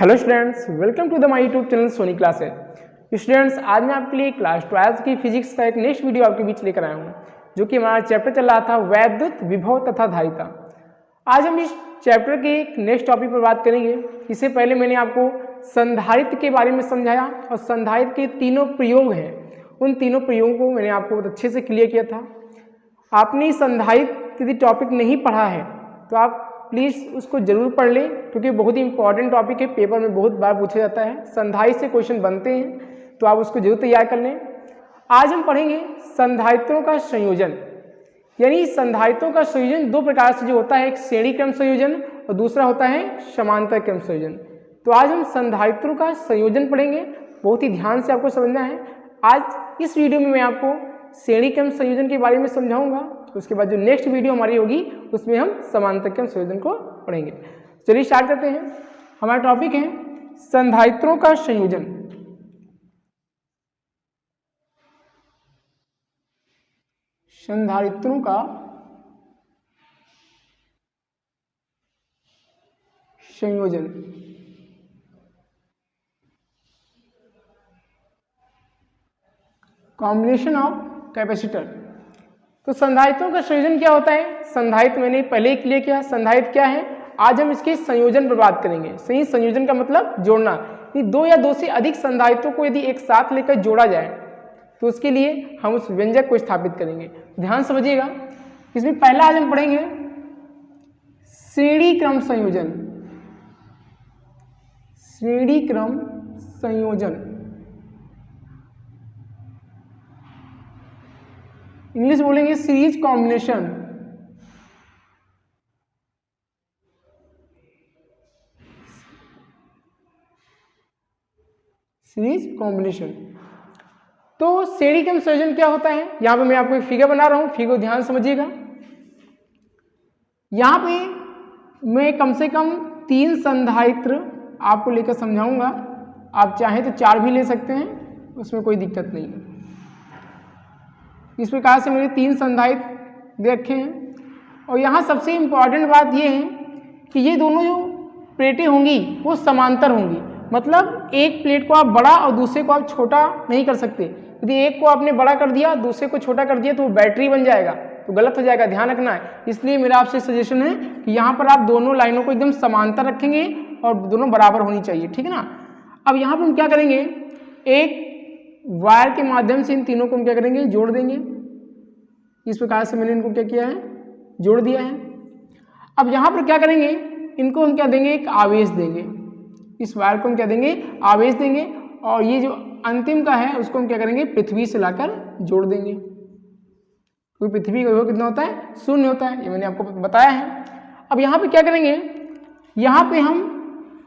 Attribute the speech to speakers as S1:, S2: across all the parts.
S1: Hello students, welcome to the my YouTube channel Soni classes. Students, आज मैं आपके लिए क्लास 12 की फिजिक्स का एक नेक्स्ट वीडियो आपके बीच लेकर आया हूँ, जो कि हमारा चैप्टर चल रहा था वैद्युत विभव तथा धारिता। आज हम इस चैप्टर के एक नेक्स्ट टॉपिक पर बात करेंगे। इससे पहले मैंने आपको संधारित्र के बारे में समझाया और संधारित्र के तीनों प्रयोग हैं, उन तीनों प्रयोगों को मैंने आपको बहुत अच्छे से क्लियर किया था। आपने संधारित्र यदि टॉपिक नहीं पढ़ा है तो आप प्लीज़ उसको जरूर पढ़ लें, क्योंकि बहुत ही इंपॉर्टेंट टॉपिक है, पेपर में बहुत बार पूछा जाता है, संधारित्र से क्वेश्चन बनते हैं, तो आप उसको जरूर तैयार कर लें। आज हम पढ़ेंगे संधारित्रों का संयोजन। यानी संधारित्रों का संयोजन दो प्रकार से जो होता है, एक श्रेणी क्रम संयोजन और दूसरा होता है समांतर क्रम संयोजन। तो आज हम संधारित्रों का संयोजन पढ़ेंगे, बहुत ही ध्यान से आपको समझना है। आज इस वीडियो में मैं आपको श्रेणी क्रम संयोजन के बारे में समझाऊंगा, उसके बाद जो नेक्स्ट वीडियो हमारी होगी उसमें हम समांतर क्रम संयोजन को पढ़ेंगे। चलिए स्टार्ट करते हैं। हमारा टॉपिक है संधारित्रों का संयोजन। संधारित्रों का संयोजन। Combination of capacitor. तो संधारित्रों का संयोजन क्या होता है? संधारित्र मैंने पहले ही क्लियर किया, संधारित्र क्या है। आज हम इसके संयोजन पर बात करेंगे। सही संयोजन का मतलब जोड़ना। ये दो या दो से अधिक संधारित्रों को यदि एक साथ लेकर जोड़ा जाए तो उसके लिए हम उस व्यंजक को स्थापित करेंगे। ध्यान समझिएगा। इसमें पहला आज हम पढ़ेंगे श्रेणी क्रम संयोजन। श्रेणी क्रम संयोजन, इंग्लिश बोलेंगे सीरीज कॉम्बिनेशन। Series combination. तो श्रेणी क्रम संयोजन क्या होता है? यहां पे मैं आपको एक फिगर बना रहा हूं, फिगर को ध्यान समझिएगा। यहां पे मैं कम से कम 3 संधारित्र आपको लेकर समझाऊंगा। आप चाहें तो 4 भी ले सकते हैं, उसमें कोई दिक्कत नहीं है। इस प्रकार से मैंने 3 संधारित्र दे रखे हैं। और यहाँ सबसे इम्पॉर्टेंट बात यह है कि ये दोनों जो प्लेटें होंगी वो समांतर होंगी। मतलब एक प्लेट को आप बड़ा और दूसरे को आप छोटा नहीं कर सकते। यदि एक को आपने बड़ा कर दिया, दूसरे को छोटा कर दिया, तो वो बैटरी बन जाएगा, तो गलत हो जाएगा, ध्यान रखना है। इसलिए मेरा आपसे सजेशन है कि यहाँ पर आप दोनों लाइनों को एकदम समांतर रखेंगे और दोनों बराबर होनी चाहिए, ठीक है ना। अब यहाँ पर हम क्या करेंगे, एक वायर के माध्यम से इन तीनों को हम क्या करेंगे, जोड़ देंगे। इस प्रकार से मैंने इनको क्या किया है, जोड़ दिया है। अब यहाँ पर क्या करेंगे, इनको हम क्या देंगे, एक आवेश देंगे। इस वायर को हम क्या देंगे, आवेश देंगे। और ये जो अंतिम का है उसको हम क्या करेंगे, पृथ्वी से लाकर जोड़ देंगे। क्योंकि पृथ्वी का विभव कितना होता है, 0 होता है, ये मैंने आपको बताया है। अब यहाँ पे क्या करेंगे, यहाँ पे हम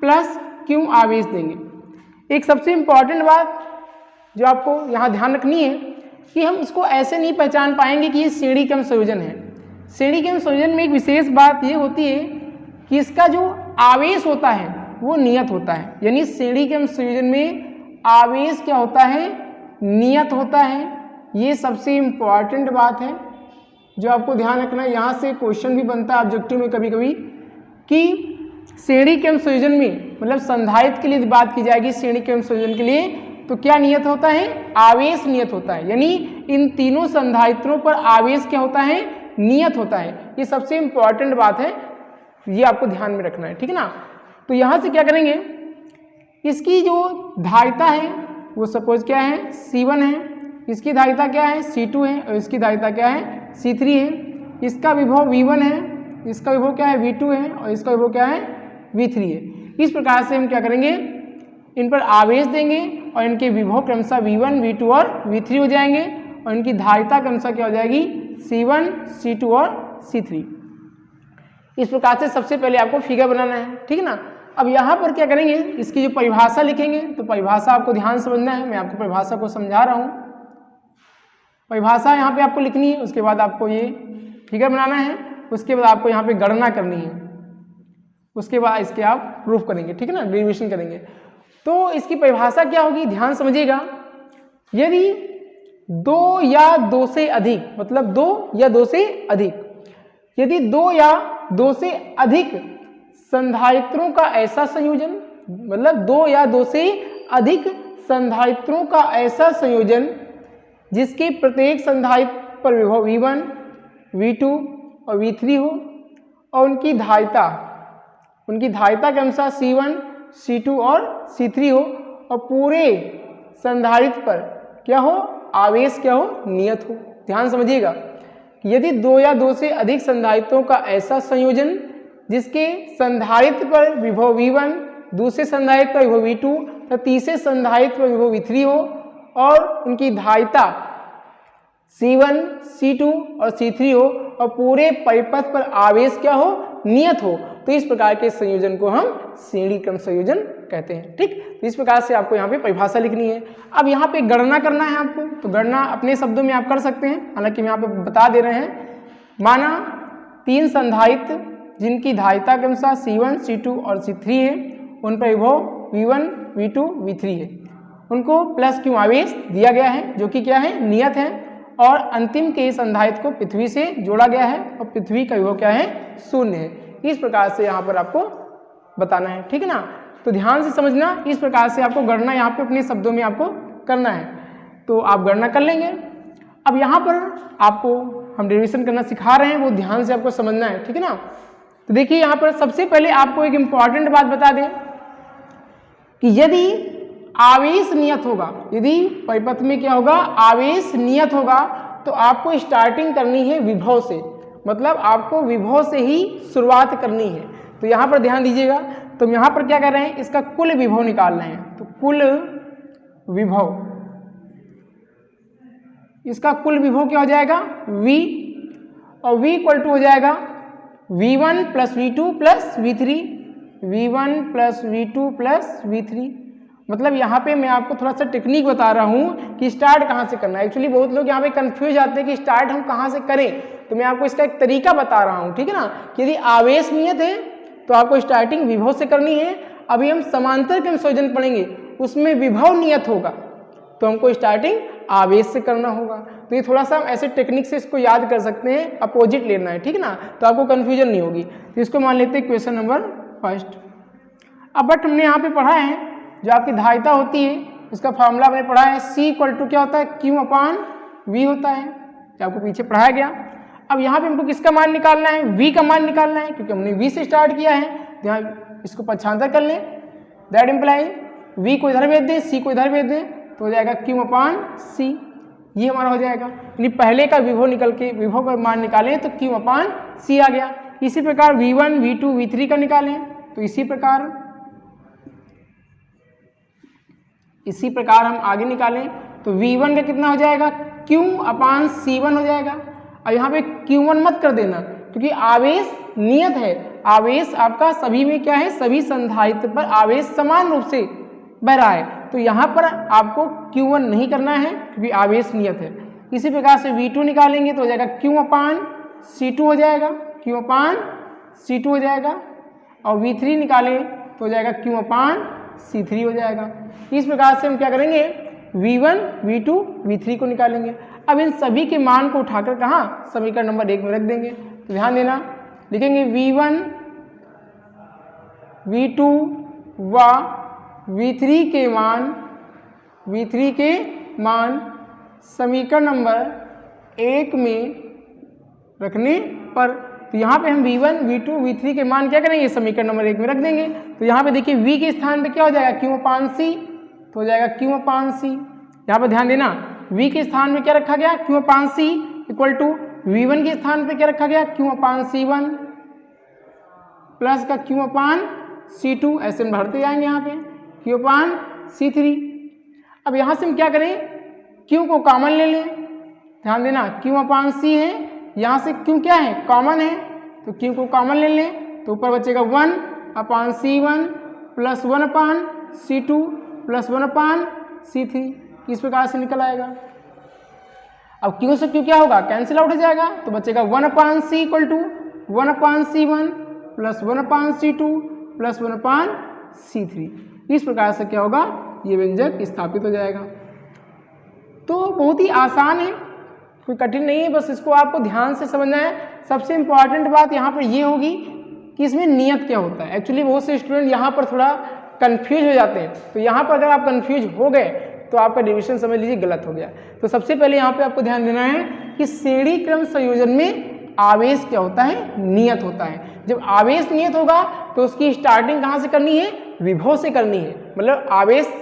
S1: प्लस क्यू आवेश देंगे। एक सबसे इंपॉर्टेंट बात जो आपको यहाँ ध्यान रखनी है कि हम इसको ऐसे नहीं पहचान पाएंगे कि ये श्रेणी क्रम संयोजन है। श्रेणी क्रम संयोजन में एक विशेष बात ये होती है कि इसका जो आवेश होता है वो नियत होता है। यानी श्रेणी क्रम संयोजन में आवेश क्या होता है, नियत होता है। ये सबसे इम्पॉर्टेंट बात है जो आपको ध्यान रखना है। यहाँ से क्वेश्चन भी बनता है ऑब्जेक्टिव में कभी कभी कि श्रेणी क्रम संयोजन में, मतलब संधारित्र के लिए बात की जाएगी, श्रेणी क्रम संयोजन के लिए तो क्या नियत होता है, आवेश नियत होता है। यानी इन तीनों संधारित्रों पर आवेश क्या होता है, नियत होता है। ये सबसे इंपॉर्टेंट बात है, ये आपको ध्यान में रखना है, ठीक है ना। तो यहाँ से क्या करेंगे, इसकी जो धारिता है वो सपोज क्या है, C1 है, इसकी धारिता क्या है, C2 है, और इसकी धारिता क्या है, C3 है। इसका विभव V1 है, इसका विभव क्या है, V2 है, और इसका विभव क्या है, V3 है। इस प्रकार से हम क्या करेंगे, इन पर आवेश देंगे और इनके विभव क्रमशः V1, V2 और V3 हो जाएंगे। और इनकी धारिता क्रमशः क्या हो जाएगी, C1, C2 और C3। इस प्रकार से सबसे पहले आपको फिगर बनाना है, ठीक है ना। अब यहाँ पर क्या करेंगे, इसकी जो परिभाषा लिखेंगे, तो परिभाषा आपको ध्यान समझना है। मैं आपको परिभाषा को समझा रहा हूँ। परिभाषा यहाँ पे आपको लिखनी है, उसके बाद आपको ये फिगर बनाना है, उसके बाद आपको यहाँ पे गणना करनी है, उसके बाद इसके आप प्रूफ करेंगे, ठीक है ना, डेरिवेशन करेंगे। तो इसकी परिभाषा क्या होगी, ध्यान समझिएगा। यदि 2 या 2 से अधिक, मतलब 2 या 2 से अधिक, यदि 2 या 2 से अधिक संधारित्रों का ऐसा संयोजन मतलब दो या दो से अधिक संधारित्रों का ऐसा संयोजन जिसके प्रत्येक संधारित्र पर विभव V1, V2 और V3 हो और उनकी धारिता के अनुसार C1, C2 और C3 हो और पूरे संधारित्र पर क्या हो, आवेश क्या हो, नियत हो। ध्यान समझिएगा, यदि दो या दो से अधिक संधारित्रों का ऐसा संयोजन जिसके संधारित्र पर विभव V1, दूसरे संधारित्र पर विभव V2 तथा तीसरे संधारित्र पर विभव V3 हो और उनकी धारिता C1, C2 और C3 हो और पूरे परिपथ पर आवेश क्या हो, नियत हो, तो इस प्रकार के संयोजन को हम श्रेणी क्रम संयोजन कहते हैं। ठीक, तो इस प्रकार से आपको यहाँ पे परिभाषा लिखनी है। अब यहाँ पे गणना करना है आपको, तो गणना अपने शब्दों में आप कर सकते हैं, हालांकि हम यहाँ पे बता दे रहे हैं। माना तीन संधारित्र जिनकी धारिता के अनुसार C1, C2 और C3 है, उन पर विभव V1, V2, V3 है, उनको प्लस क्यू आवेश दिया गया है जो कि क्या है, नियत है, और अंतिम के संधारित्र को पृथ्वी से जोड़ा गया है और पृथ्वी का विभव क्या है, 0 है। इस प्रकार से यहाँ पर आपको बताना है। ठीक है ना, तो ध्यान से समझना, इस प्रकार से आपको गणना यहाँ पे अपने शब्दों में आपको करना है, तो आप गणना कर लेंगे। अब यहाँ पर आपको हम डेरिवेशन करना सिखा रहे हैं, वो ध्यान से आपको समझना है। ठीक है ना, तो देखिए यहाँ पर सबसे पहले आपको एक इम्पॉर्टेंट बात बता दें कि यदि आवेश नियत होगा, यदि परिपथ में क्या होगा, आवेश नियत होगा, तो आपको स्टार्टिंग करनी है विभव से, मतलब आपको विभव से ही शुरुआत करनी है। तो यहाँ पर ध्यान दीजिएगा, तो हम यहाँ पर क्या कर रहे हैं, इसका कुल विभव निकाल रहे हैं। तो कुल विभव, इसका कुल विभव क्या हो जाएगा, V, और V इक्वल टू हो जाएगा V1 plus V2 plus V3, V1 plus V2 plus V3। मतलब यहाँ पे मैं आपको थोड़ा सा टेक्निक बता रहा हूँ कि स्टार्ट कहाँ से करना है। एक्चुअली बहुत लोग यहाँ पे कंफ्यूज जाते हैं कि स्टार्ट हम कहाँ से करें, तो मैं आपको इसका एक तरीका बता रहा हूँ। ठीक है ना, कि यदि आवेश नियत है तो आपको स्टार्टिंग विभव से करनी है। अभी हम समांतर क्रम संयोजन पढ़ेंगे, उसमें विभव नियत होगा तो हमको स्टार्टिंग आवेश से करना होगा। तो ये थोड़ा सा हम ऐसे टेक्निक से इसको याद कर सकते हैं, अपोजिट लेना है। ठीक है ना, तो आपको कन्फ्यूजन नहीं होगी। तो इसको मान लेते हैं क्वेश्चन नंबर फर्स्ट। अब बट हमने यहाँ पे पढ़ा है जो आपकी धारिता होती है उसका फॉर्मूला हमने पढ़ा है, C इक्वल टू क्या होता है, Q अपान V होता है, जो आपको पीछे पढ़ाया गया। अब यहाँ पे हमको किसका मान निकालना है, V का मान निकालना है, क्योंकि हमने V से स्टार्ट किया है। तो यहाँ इसको पक्षांतर कर लें, दैट इम्प्लाई V को इधर भेज दें, C को इधर भेज दें, तो हो जाएगा Q अपान C, ये हमारा हो जाएगा। यानी पहले का विभव निकल के विभव का मान निकालें तो Q अपान C आ गया। इसी प्रकार V1, V2, V3 का निकालें तो इसी प्रकार हम आगे निकालें तो V1 का कितना हो जाएगा, Q अपान C1 हो जाएगा। और यहाँ पे Q1 मत कर देना क्योंकि आवेश नियत है, आवेश आपका सभी में क्या है, सभी संधारित्र पर आवेश समान रूप से बह रहा है, तो यहाँ पर आपको Q1 नहीं करना है क्योंकि आवेश नियत है। इसी प्रकार से V2 निकालेंगे तो हो जाएगा Q अपान C2 हो जाएगा, Q अपान C2 हो जाएगा, और V3 निकालें तो हो जाएगा Q अपान C3 हो जाएगा। इस प्रकार से हम क्या करेंगे, V1, V2, V3 को निकालेंगे। अब इन सभी के मान को उठाकर कहाँ, समीकरण नंबर 1 में रख देंगे। तो ध्यान देना, लिखेंगे V1, V2 व V3 के मान समीकरण नंबर 1 में रखने पर, तो यहाँ पे हम V1, V2, V3 के मान क्या करेंगे, समीकरण नंबर 1 में रख देंगे। तो यहाँ पे देखिए V के स्थान पे क्या हो जाएगा, Q अपान C, तो हो जाएगा Q अपान C। यहाँ पर ध्यान देना, V के स्थान में क्या रखा गया, Q upon C equal to V1 के स्थान पे क्या रखा गया, Q अपान C1 प्लस का Q अपान C2, ऐसे हम भरते जाएंगे यहाँ पे Q अपान C3। अब यहाँ से हम क्या करें, Q को कॉमन ले लें। ध्यान देना, Q अपान C है, यहाँ से Q क्या है, कॉमन है, तो Q को कॉमन ले लें तो ऊपर बचेगा 1 upon C1 plus 1 upon C2 plus 1 upon C3। इस प्रकार से निकल आएगा। अब Q से Q क्या होगा, कैंसिल आउट हो जाएगा, तो बचेगा 1 upon C equal to 1 upon C1 plus 1 upon C2 plus 1 upon C3। इस प्रकार से क्या होगा, ये व्यंजक स्थापित हो जाएगा। तो बहुत ही आसान है, कोई कठिन नहीं है, बस इसको आपको ध्यान से समझना है। सबसे इंपॉर्टेंट बात यहाँ पर ये होगी कि इसमें नियत क्या होता है। एक्चुअली बहुत से स्टूडेंट यहाँ पर थोड़ा कंफ्यूज हो जाते हैं। तो यहाँ पर अगर आप कंफ्यूज हो गए तो आपका डिविजन समझ लीजिए गलत हो गया। तो सबसे पहले यहाँ पे आपको ध्यान देना है कि श्रेणी क्रम संयोजन में आवेश क्या होता है, नियत होता है। जब आवेश नियत होगा तो उसकी स्टार्टिंग कहाँ से करनी है, विभव से करनी है। मतलब आवेश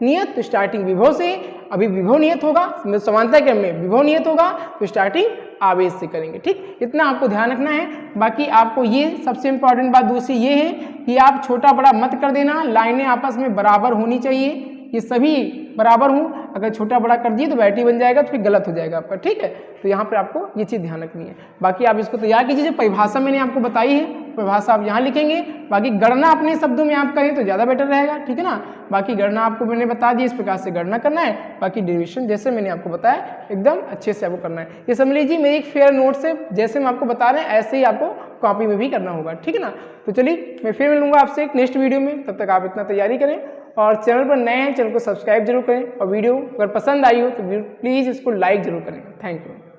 S1: नियत तो स्टार्टिंग विभव से, अभी विभव नियत होगा समांतर क्रम में, विभव नियत होगा तो स्टार्टिंग आवेश से करेंगे। ठीक, इतना आपको ध्यान रखना है। बाकी आपको ये सबसे इंपॉर्टेंट बात दूसरी ये है कि आप छोटा बड़ा मत कर देना, लाइनें आपस में बराबर होनी चाहिए, ये सभी बराबर हूँ। अगर छोटा बड़ा कर दिए तो बैटरी बन जाएगा तो फिर गलत हो जाएगा आपका। ठीक है, तो यहाँ पर आपको ये चीज़ ध्यान रखनी है। बाकी आप इसको तैयार कीजिए, जो परिभाषा मैंने आपको बताई है परिभाषा आप यहाँ लिखेंगे। बाकी गणना अपने शब्दों में आप करें तो ज़्यादा बेटर रहेगा। ठीक है ना, बाकी गणना आपको मैंने बता दी, इस प्रकार से गणना करना है। बाकी डेरिवेशन जैसे मैंने आपको बताया एकदम अच्छे से आपको करना है। ये समझ लीजिए मेरी एक फेयर नोट से जैसे हम आपको बता रहे हैं ऐसे ही आपको कॉपी में भी करना होगा। ठीक है ना, तो चलिए मैं फिर मिलूंगा आपसे एक नेक्स्ट वीडियो में। तब तक आप इतना तैयारी करें और चैनल पर नए हैं चैनल को सब्सक्राइब जरूर करें और वीडियो अगर पसंद आई हो तो प्लीज़ इसको लाइक जरूर करें। Thank you.